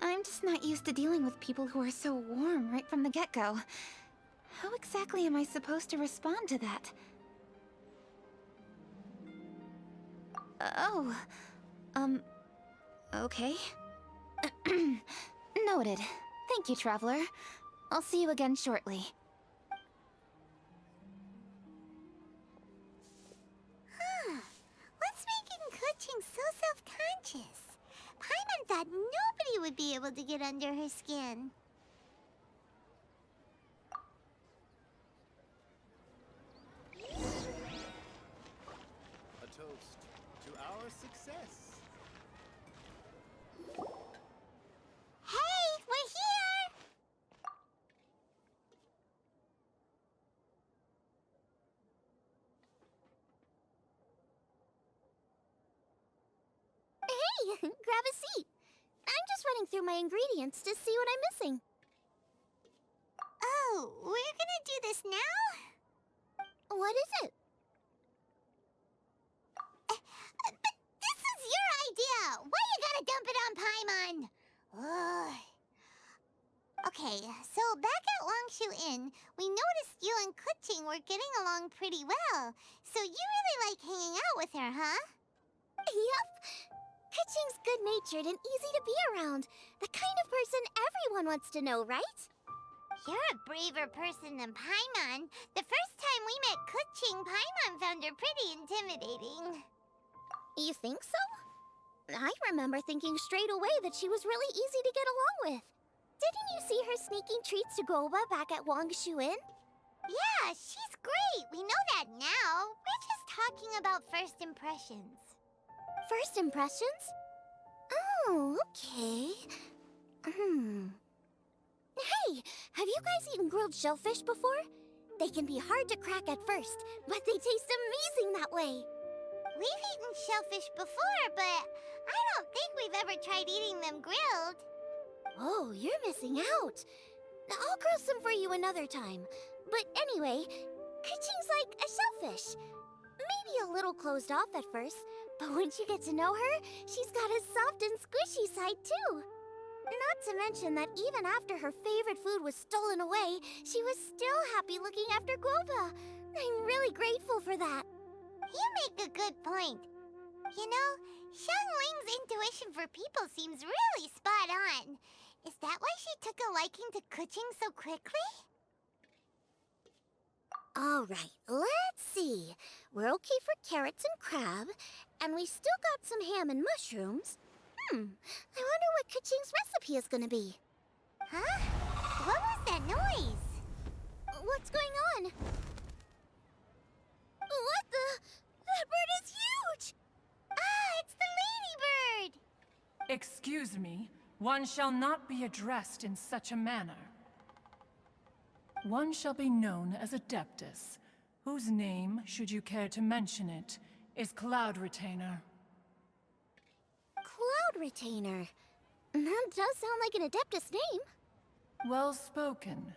I'm just not used to dealing with people who are so warm right from the get-go. How exactly am I supposed to respond to that? Okay. Noted. Thank you, Traveler. I'll see you again shortly.
What's making Kuching so self-conscious? Paimon thought nobody would be able to get under her skin.
grab a seat. I'm just running through my ingredients to see what I'm missing.
Oh, we're gonna do this now?
What is it?
But this is your idea! Why you gotta dump it on Paimon? Ugh. Okay, so back at Longshu Inn, we noticed you and Kuching were getting along pretty well. So you really like hanging out with her, huh?
Yep. Kuching's good-natured and easy to be around. The kind of person everyone wants to know, right?
You're a braver person than Paimon. The first time we met Kuching, Paimon found her pretty intimidating.
You think so? I remember thinking straight away that she was really easy to get along with. Didn't you see her sneaking treats to Goba back at Wangshu Inn?
Yeah, she's great. We know that now. We're just talking about first impressions.
First impressions? Oh, okay. Hey, have you guys eaten grilled shellfish before? They can be hard to crack at first, but they taste amazing that way.
We've eaten shellfish before, but I don't think we've ever tried eating them grilled.
Oh, you're missing out. I'll grill some for you another time. But anyway, Kuching's like a shellfish. Maybe a little closed off at first, but once you get to know her, she's got a soft and squishy side too. Not to mention that even after her favorite food was stolen away, she was still happy looking after Guoba. I'm really grateful for that.
You make a good point. You know, Xiangling's intuition for people seems really spot on. Is that why she took a liking to Kuching so quickly?
All right, let's see. We're okay for carrots and crab, and we still got some ham and mushrooms. I wonder what Kuching's recipe is gonna be.
Huh? What was that noise?
What's going on? What the? That bird is huge!
Ah, it's the ladybird!
Excuse me, one shall not be addressed in such a manner. One shall be known as Adeptus, whose name, should you care to mention it, is Cloud Retainer.
Cloud Retainer? That does sound like an Adeptus name.
Well spoken.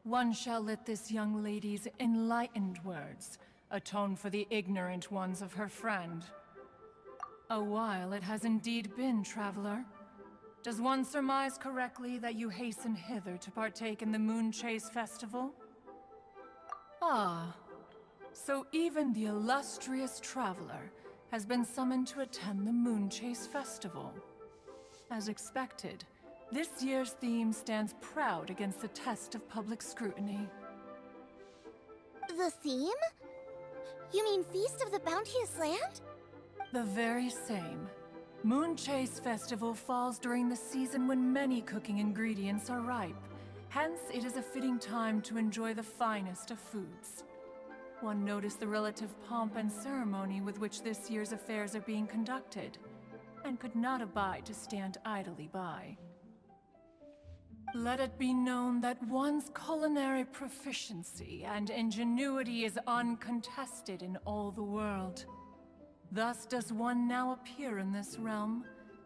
One shall let this young lady's enlightened words atone for the ignorant ones of her friend. A while it has indeed been, traveler. Does one surmise correctly that you hasten hither to partake in the Moon Chase Festival? Ah, so even the illustrious traveler has been summoned to attend the Moon Chase Festival. As expected, this year's theme stands proud against the test of public scrutiny.
The theme? You mean Feast of the Bounteous Land?
The very same. Moon Chase Festival falls during the season when many cooking ingredients are ripe. Hence, it is a fitting time to enjoy the finest of foods. One noticed the relative pomp and ceremony with which this year's affairs are being conducted, and could not abide to stand idly by. Let it be known that one's culinary proficiency and ingenuity is uncontested in all the world. Thus does one now appear in this realm,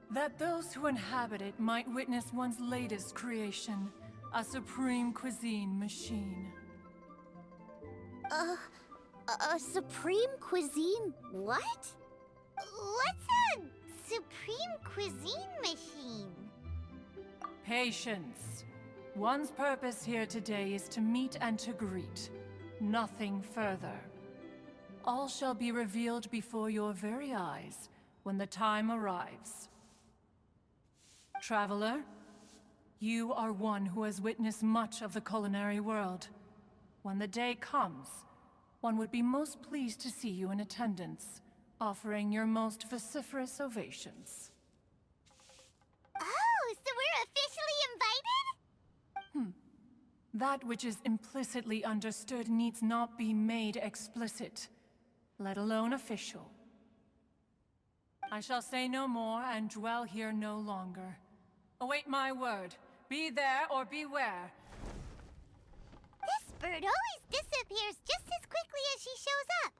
that those who inhabit it might witness one's latest creation, a supreme cuisine machine.
A supreme cuisine what?
What's a supreme cuisine machine?
Patience. One's purpose here today is to meet and to greet. Nothing further. All shall be revealed before your very eyes when the time arrives. Traveler, you are one who has witnessed much of the culinary world. When the day comes, one would be most pleased to see you in attendance, offering your most vociferous ovations.
Oh, so we're officially invited?
That which is implicitly understood needs not be made explicit, let alone official. I shall say no more and dwell here no longer. Await my word. Be there or beware.
This bird always disappears just as quickly as she shows up.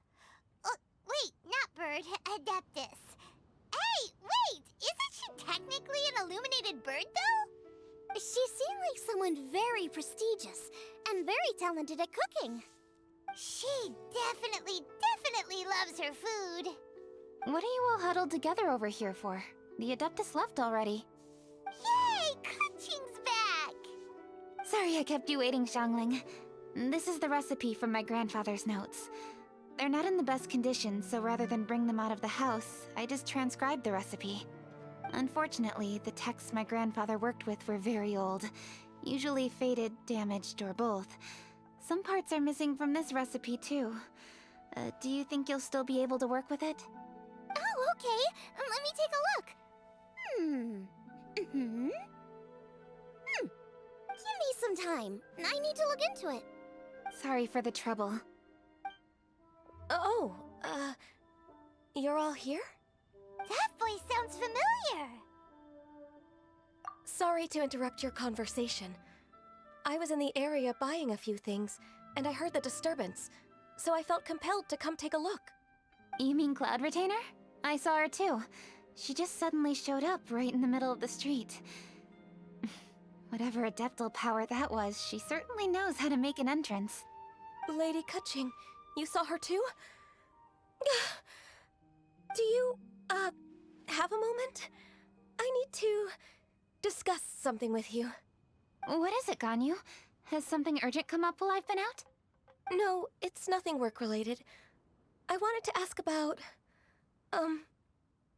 Wait, not bird, Adeptus. Hey, wait! Isn't she technically an illuminated bird, though?
She seemed like someone very prestigious and very talented at cooking.
She definitely loves her food.
What are you all huddled together over here for? The Adeptus left already.
Yay! Kaching's back!
Sorry I kept you waiting, Xiangling. This is the recipe from my grandfather's notes. They're not in the best condition, so rather than bring them out of the house, I just transcribed the recipe. Unfortunately, the texts my grandfather worked with were very old, usually faded, damaged, or both. Some parts are missing from this recipe, too. Do you think you'll still be able to work with it?
Oh, okay. Let me take a look. Give me some time. I need to look into it.
Sorry for the trouble.
Oh, you're all here?
That voice sounds familiar.
Sorry to interrupt your conversation. I was in the area buying a few things, and I heard the disturbance, so I felt compelled to come take a look.
You mean Cloud Retainer? I saw her too. She just suddenly showed up right in the middle of the street. Whatever adeptal power that was, she certainly knows how to make an entrance.
Lady Kaching, you saw her too? Do you, have a moment? I need to discuss something with you.
What is it, Ganyu? Has something urgent come up while I've been out?
No, it's nothing work-related. I wanted to ask about,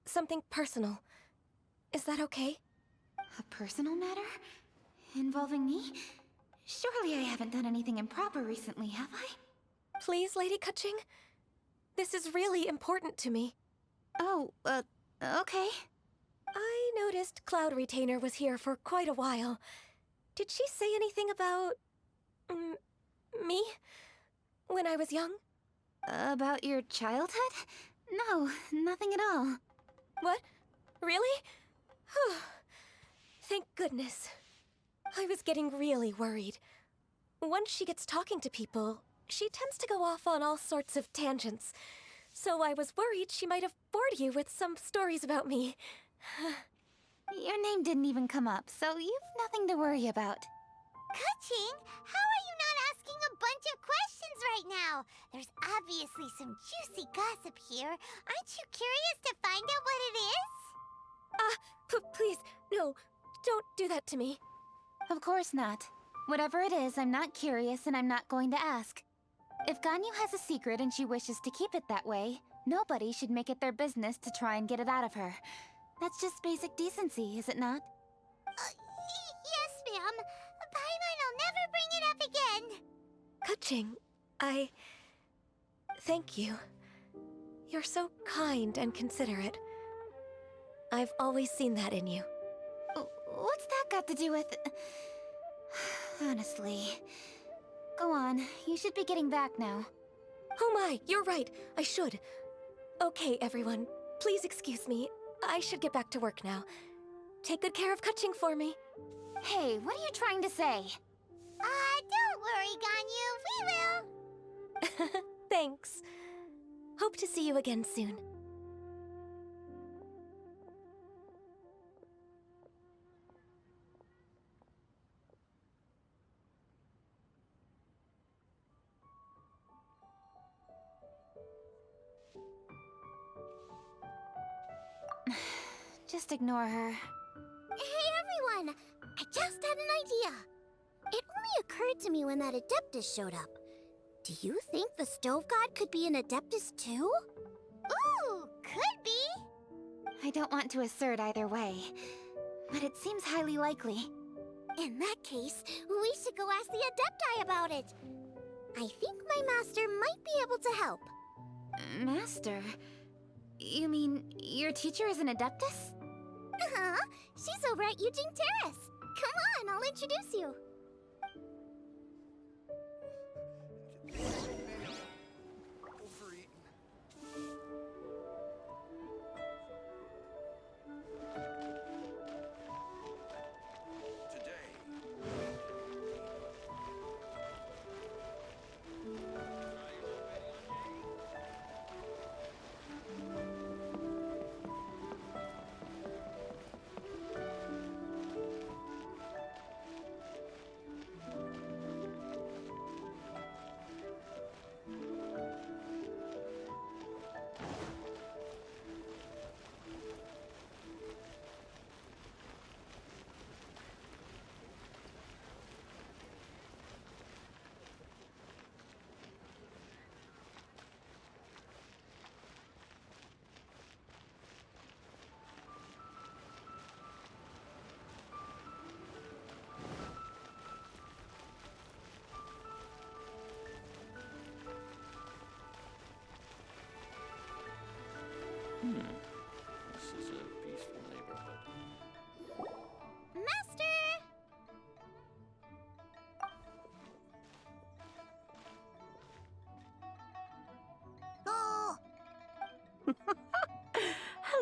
something personal. Is that okay?
A personal matter? Involving me? Surely I haven't done anything improper recently, have I?
Please, Lady Kaching. This is really important to me.
Oh, okay.
I noticed Cloud Retainer was here for quite a while. Did she say anything about... me? When I was young?
About your childhood? No, nothing at all.
What? Really? Thank goodness. I was getting really worried. Once she gets talking to people, she tends to go off on all sorts of tangents. So I was worried she might have bored you with some stories about me.
Your name didn't even come up, so you've nothing to worry about.
Kaching, how are you not asking a bunch of questions right now? There's obviously some juicy gossip here. Aren't you curious to find out what it is?
Please, no, don't do that to me.
Of course not. Whatever it is, I'm not curious and I'm not going to ask. If Ganyu has a secret and she wishes to keep it that way, nobody should make it their business to try and get it out of her. That's just basic decency, is it not?
Yes, ma'am. Paimon will never bring it up again.
Kaching, thank you. You're so kind and considerate. I've always seen that in you.
What's that got to do with... Honestly. Go on, you should be getting back now.
Oh my, you're right, I should. Okay, everyone, please excuse me. I should get back to work now. Take good care of Kaching for me.
Hey, what are you trying to say?
Don't worry, Ganyu, we will.
Thanks. Hope to see you again soon.
Just ignore her.
Hey, everyone! I just had an idea. It only occurred to me when that Adeptus showed up. Do you think the Stove God could be an Adeptus too?
Ooh, could be.
I don't want to assert either way, but it seems highly likely.
In that case, we should go ask the Adepti about it. I think my master might be able to help.
Master? You mean your teacher is an Adeptus?
Uh-huh. She's over at Eugene Terrace. Come on, I'll introduce you.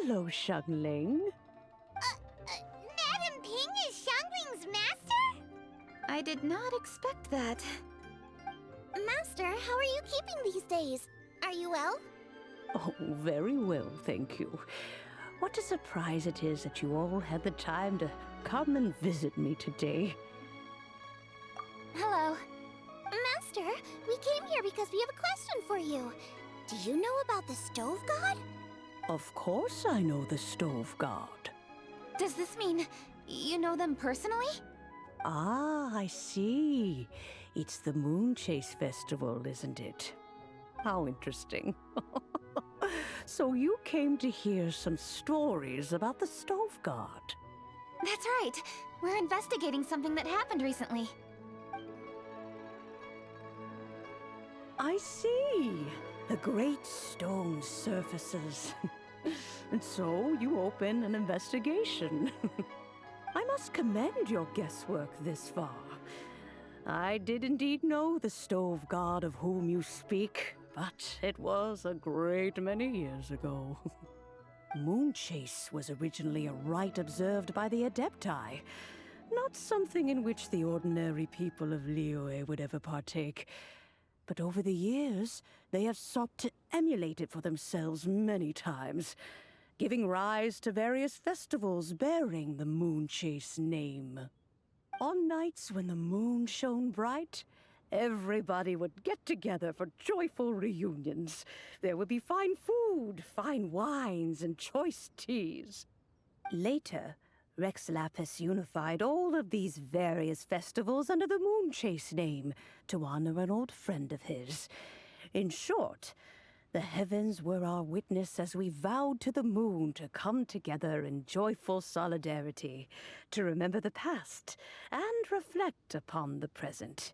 Hello, Xiangling.
Madam Ping is Xiangling's master?
I did not expect that.
Master, how are you keeping these days? Are you well?
Oh, very well, thank you. What a surprise it is that you all had the time to come and visit me today.
Hello.
Master, we came here because we have a question for you. Do you know about the Stove God?
Of course I know the Stove God.
Does this mean you know them personally?
Ah, I see. It's the Moon Chase Festival, isn't it? How interesting. So you came to hear some stories about the Stove God.
That's right. We're investigating something that happened recently.
I see. The great stone surfaces. And so you open an investigation. I must commend your guesswork this far. I did indeed know the Stove God of whom you speak, but it was a great many years ago. Moon Chase was originally a rite observed by the Adepti, not something in which the ordinary people of Liyue would ever partake. But over the years, they have sought to emulate it for themselves many times, giving rise to various festivals bearing the Moon Chase name. On nights when the moon shone bright, everybody would get together for joyful reunions. There would be fine food, fine wines, and choice teas. Later, Rex Lapis unified all of these various festivals under the Moon Chase name to honor an old friend of his. In short, the heavens were our witness as we vowed to the moon to come together in joyful solidarity, to remember the past and reflect upon the present.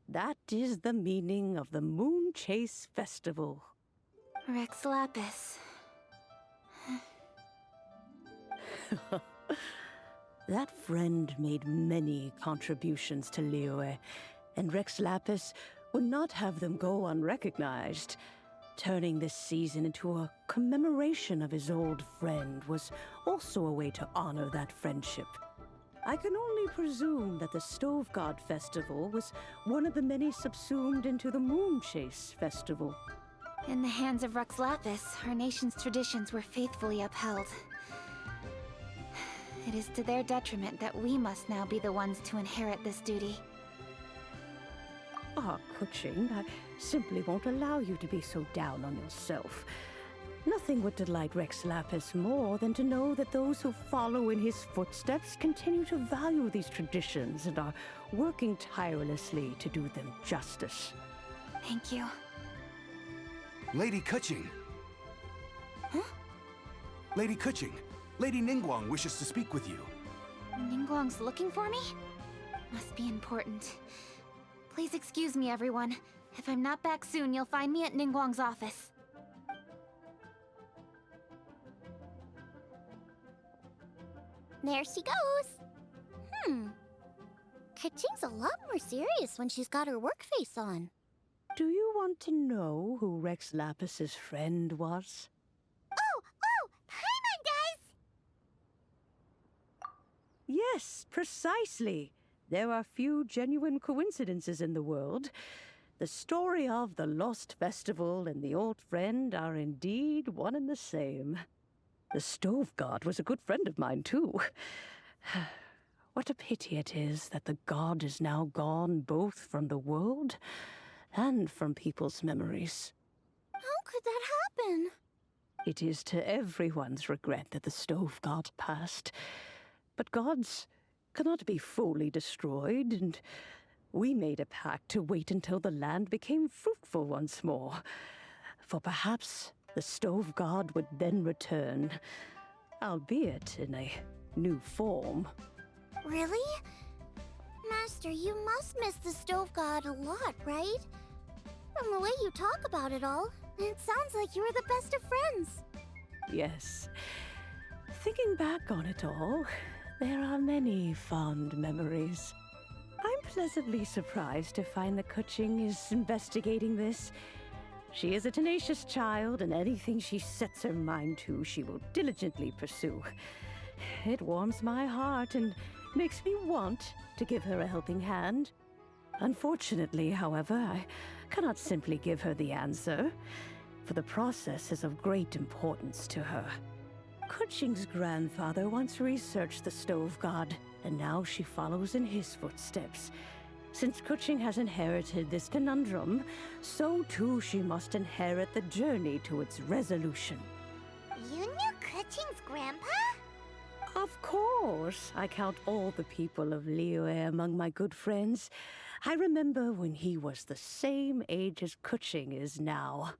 That is the meaning of the Moon Chase Festival.
Rex Lapis.
That friend made many contributions to Liyue, and Rex Lapis would not have them go unrecognized. Turning this season into a commemoration of his old friend was also a way to honor that friendship. I can only presume that the Stove God Festival was one of the many subsumed into the Moon Chase Festival.
In the hands of Rex Lapis, our nation's traditions were faithfully upheld. It is to their detriment that we must now be the ones to inherit this duty.
Ah, Kuching, I simply won't allow you to be so down on yourself. Nothing would delight Rex Lapis more than to know that those who follow in his footsteps continue to value these traditions and are working tirelessly to do them justice.
Thank you.
Lady Kuching!
Huh?
Lady Kuching! Lady Ningguang wishes to speak with you.
Ningguang's looking for me? Must be important. Please excuse me, everyone. If I'm not back soon, you'll find me at Ningguang's office.
There she goes. Kaching's a lot more serious when she's got her work face on.
Do you want to know who Rex Lapis's friend was?
Oh, Paimon does!
Yes, precisely. There are few genuine coincidences in the world. The story of the Lost Festival and the old friend are indeed one and the same. The Stove God was a good friend of mine, too. What a pity it is that the god is now gone both from the world and from people's memories.
How could that happen?
It is to everyone's regret that the Stove God passed. But gods cannot be fully destroyed, and we made a pact to wait until the land became fruitful once more. For perhaps the Stove God would then return, albeit in a new form.
Really? Master, you must miss the Stove God a lot, right? From the way you talk about it all, it sounds like you were the best of friends.
Yes. Thinking back on it all, there are many fond memories. I'm pleasantly surprised to find that Kuching is investigating this. She is a tenacious child, and anything she sets her mind to, she will diligently pursue. It warms my heart and makes me want to give her a helping hand. Unfortunately, however, I cannot simply give her the answer, for the process is of great importance to her. Kuching's grandfather once researched the stove god, and now she follows in his footsteps. Since Kuching has inherited this conundrum, so too she must inherit the journey to its resolution.
You knew Kuching's grandpa?
Of course. I count all the people of Liyue among my good friends. I remember when he was the same age as Kuching is now.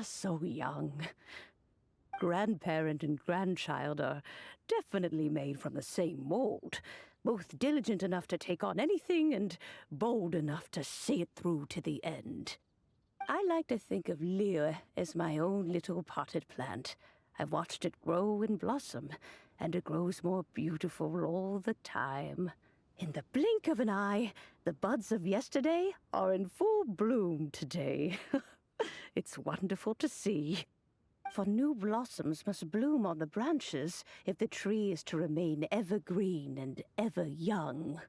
So young. Grandparent and grandchild are definitely made from the same mold. Both diligent enough to take on anything and bold enough to see it through to the end. I like to think of Liyue as my own little potted plant. I've watched it grow and blossom, and it grows more beautiful all the time. In the blink of an eye, the buds of yesterday are in full bloom today. It's wonderful to see. For new blossoms must bloom on the branches if the tree is to remain evergreen and ever young.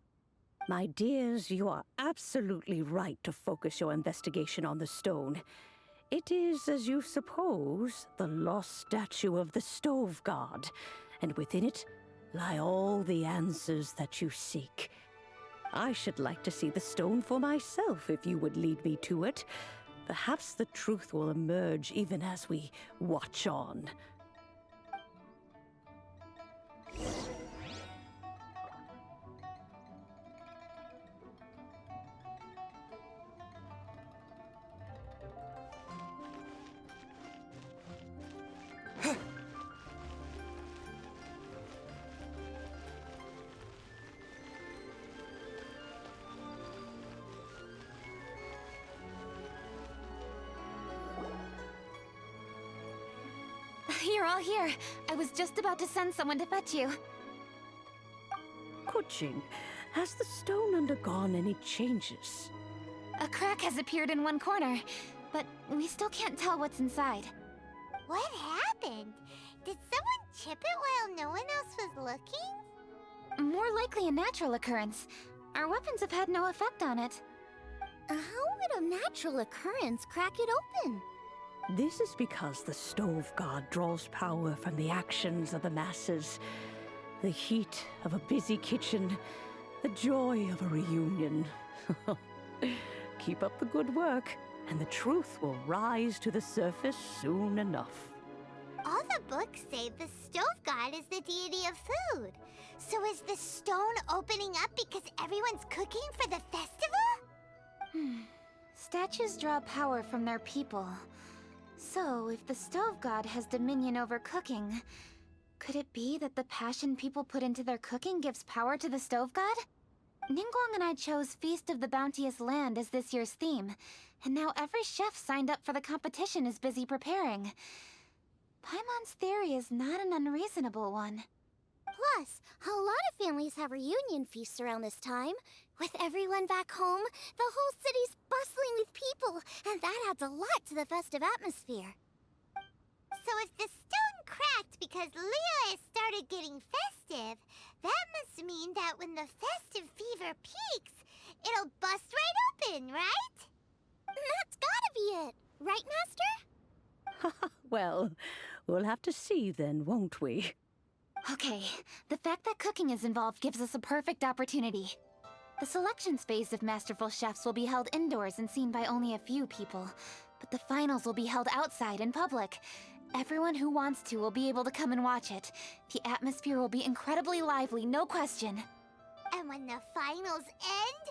My dears, you are absolutely right to focus your investigation on the stone. It is, as you suppose, the lost statue of the stove god, and within it lie all the answers that you seek. I should like to see the stone for myself if you would lead me to it. Perhaps the truth will emerge even as we watch on.
You're all here. I was just about to send someone to fetch you.
Kuching, has the stone undergone any changes?
A crack has appeared in one corner, but we still can't tell what's inside.
What happened? Did someone chip it while no one else was looking?
More likely a natural occurrence. Our weapons have had no effect on it.
How would a natural occurrence crack it open?
This is because the stove god draws power from the actions of the masses. The heat of a busy kitchen, the joy of a reunion. Keep up the good work, and the truth will rise to the surface soon enough.
All the books say the stove god is the deity of food. So is the stone opening up because everyone's cooking for the festival?
Statues draw power from their people. So, if the stove god has dominion over cooking, could it be that the passion people put into their cooking gives power to the stove god? Ningguang and I chose Feast of the Bounteous Land as this year's theme, and now every chef signed up for the competition is busy preparing. Paimon's theory is not an unreasonable one.
Plus, a lot of families have reunion feasts around this time. With everyone back home, the whole city's bustling with people, and that adds a lot to the festive atmosphere.
So if the stone cracked because Leo has started getting festive, that must mean that when the festive fever peaks, it'll bust right open, right?
That's gotta be it, right, Master?
Well, we'll have to see then, won't we?
Okay, the fact that cooking is involved gives us a perfect opportunity. The selections phase of Masterful Chefs will be held indoors and seen by only a few people, but the finals will be held outside in public. Everyone who wants to will be able to come and watch it. The atmosphere will be incredibly lively, no question.
And when the finals end,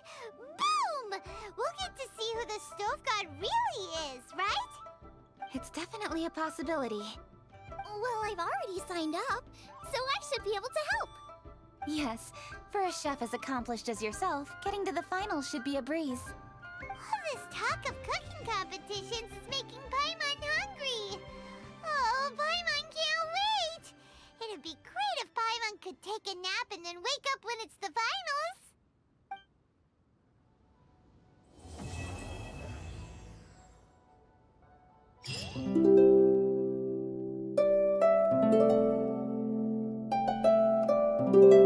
boom! We'll get to see who the stove god really is, right?
It's definitely a possibility.
Well, I've already signed up, so I should be able to help.
Yes, for a chef as accomplished as yourself, getting to the finals should be a breeze.
All this talk of cooking competitions is making Paimon hungry. Oh, Paimon can't wait! It'd be great if Paimon could take a nap and then wake up when it's the finals. Bye.